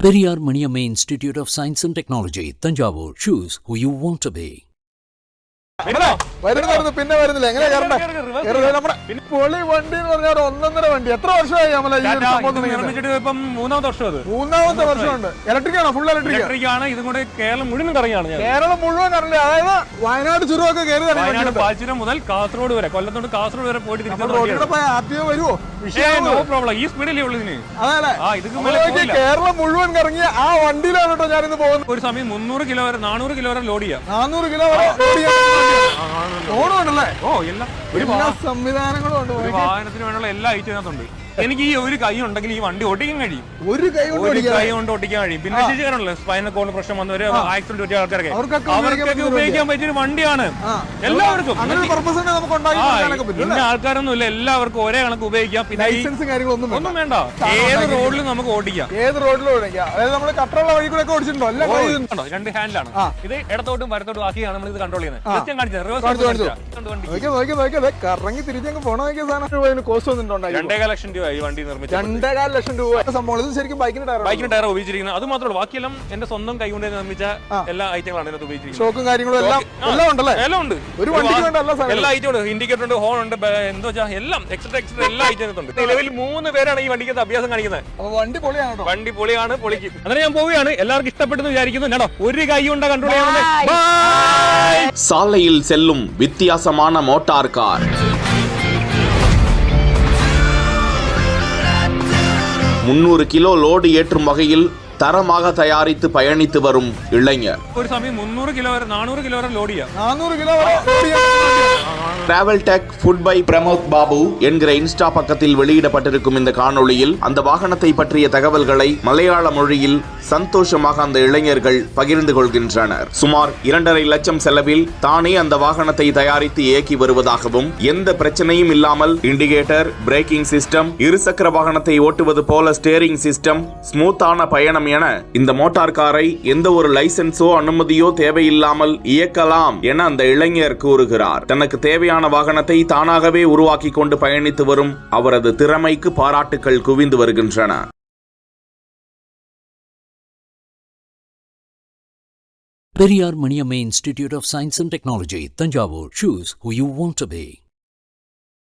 Periyar Maniamma Institute of Science and Technology, Tanjavur. Choose who you want to be. പിന്നെ വരുന്നില്ല എങ്ങനെ നമ്മുടെ പൊളി വണ്ടി എന്ന് പറഞ്ഞാൽ ഒന്നൊന്നര വണ്ടി. എത്ര വർഷമായി മൂന്നാമത്തെ വർഷമുണ്ട്. ഇലക്ട്രിക് ആണോ? ഫുൾ ഇലക്ട്രിക് ആണ്. ഇതും കൂടെ കേരളം മുഴുവൻ കറങ്ങിയാണ്. കേരളം മുഴുവൻ കറങ്ങി. അതായത് വയനാട് ചുരമൊക്കെ കയറി പാച്ചിരം മുതൽ കാസർഗോഡ് വരെ, കൊല്ലത്തോട്ട് കാസർഗോഡ് വരെ പോയിട്ട് വരുമോ? No problem. ഈ സ്പീഡിലേ ഉള്ളൂ ഇതിന്. അതെ, കേരളം മുഴുവൻ കറങ്ങിയ ആ വണ്ടിയിലാണ് കേട്ടോ ഞാനിന്ന് പോകുന്നത്. ഒരു സമയം 300 കിലോ വരെ 400 കിലോ വരെ ലോഡ് ചെയ്യാം. 400 കിലോ വരെ എല്ലാ സംവിധാനങ്ങളും ഉണ്ട്. വാഹനത്തിന് വേണ്ടിയുള്ള എല്ലാ ഐറ്റം ഉണ്ട്. എനിക്ക് ഈ ഒരു കൈ ഉണ്ടെങ്കിൽ ഈ വണ്ടി ഓടിക്കാൻ കഴിയും. ഒരു കൈ കൊണ്ട് ഓടിക്കാൻ കഴിയും. പിന്നെ ശിശുക്കാരല്ലേ സ്പൈനൽ കോഡ് പ്രശ്നം വന്നവര്, ആക്സിഡന്റ് പറ്റിയ ആൾക്കാരൊക്കെ അവർക്കൊക്കെ ഉപയോഗിക്കാൻ പറ്റിയ ഒരു വണ്ടിയാണ്. എല്ലാവർക്കും പിന്നെ ആൾക്കാരൊന്നും ഇല്ല, എല്ലാവർക്കും ഒരേ കണക്ക് ഉപയോഗിക്കാം. പിന്നെ ഒന്നും വേണ്ട, ഏത് റോഡിലും നമുക്ക് ഓടിക്കാം. ഏത് റോഡിലും ഓടിക്കാം. അതായത് നമ്മൾ കട്ടറുള്ള വഴി കൂടെ ഓടിച്ചിട്ടുണ്ടോ? രണ്ട് ഹാൻഡിലാണ് ഇത്. ഇടത്തോട്ടും വലത്തോട്ടും ആക്കിയാണ് നമ്മൾ ഇത് കൺട്രോൾ ചെയ്യുന്നത്. കറങ്ങി തിരിച്ചങ്ങ് പോണ കോസ്റ്റ് വന്നിട്ടുണ്ടോ? 2.5 ലക്ഷം രൂപ ഈ വണ്ടി നിർമ്മിച്ചു. 2.5 ലക്ഷം രൂപ സംഭവം. ഇത് ശരിക്കും ബൈക്കിന് ടയർ ഉപയോഗിച്ചിരിക്കുന്നത്. അത് മാത്രമല്ല, ബാക്കിയെല്ലാം എന്റെ സ്വന്തം കൈ കൊണ്ട് നിർമ്മിച്ച എല്ലാ ഐറ്റങ്ങളാണ് ഇതിനകത്ത് ഉപയോഗിച്ചിരിക്കുന്നത്. ഷോക്കും കാര്യങ്ങളും എല്ലാം ഉണ്ടല്ലേ? എല്ലാം ഉണ്ട്. ഒരു വണ്ടിക്ക് വേണ്ട എല്ലാ ഐറ്റം ഉണ്ട്. ഇൻഡിക്കേറ്റർ ഉണ്ട്, ഹോൺ ഉണ്ട്, എന്താ വെച്ചാൽ എല്ലാം എക്സ്ട്രാ എല്ലാ ഐറ്റം ഉണ്ട്. നിലവിൽ 3 പേരാണ് ഈ വണ്ടിക്ക് അഭ്യാസം കാണിക്കുന്നത്. വണ്ടി പൊളിയാണ്. വണ്ടി പൊളിയാണ്, പൊളിക്കും. അങ്ങനെ ഞാൻ പോവുകയാണ്. എല്ലാവർക്കും ഇഷ്ടപ്പെട്ടെന്ന് വിചാരിക്കുന്നു. കേട്ടോ, ഒരു കൈ കൊണ്ട് കൺട്രോൾ ചെയ്യാൻ. சாலையில் செல்லும் வித்தியாசமான மோட்டார் கார். 300 கிலோ லோடு ஏற்றும் வகையில் தரமாக தயாரித்து பயணித்து வரும் இளைஞர். ஒரு சமயம் 300 கிலோ வரை 400 கிலோ வரை லோட் ചെയ്യാം. 400 கிலோ வரை travel tech food by Pramod Babu என்கிற இன்ஸ்டா பக்கத்தில் வெளியிடப்பட்டிருக்கும் இந்த காணொளியில் அந்த வாகனத்தை பற்றிய தகவல்களை மலையாள மொழியில் சந்தோஷமாக அந்த இளைஞர்கள் பகிர்ந்து கொள்கின்றனர். சுமார் 2.5 லட்சம் செலவில் தானே அந்த வாகனத்தை தயாரித்து இயக்கி வருவதாகவும், எந்த பிரச்சனையும் இல்லாமல் இண்டிகேட்டர், பிரேக்கிங் சிஸ்டம், இருசக்கர வாகனத்தை ஓட்டுவது போல ஸ்டேரிங் சிஸ்டம், ஸ்மூத்தான பயணம் என இந்த மோட்டார் காரை எந்த ஒரு லைசன்ஸோ அனுமதியோ தேவையில்லாமல் இயக்கலாம் என அந்த இளைஞர் கூறுகிறார். தனக்கு தேவையான வாகனத்தை தானாகவே உருவாக்கி கொண்டு பயணித்து வரும் அவரது திறமைக்கு பாராட்டுக்கள் குவிந்து வருகின்றன. Periyar Maniamma Institute of Science and Technology, Tanjavur. Choose who you want to be.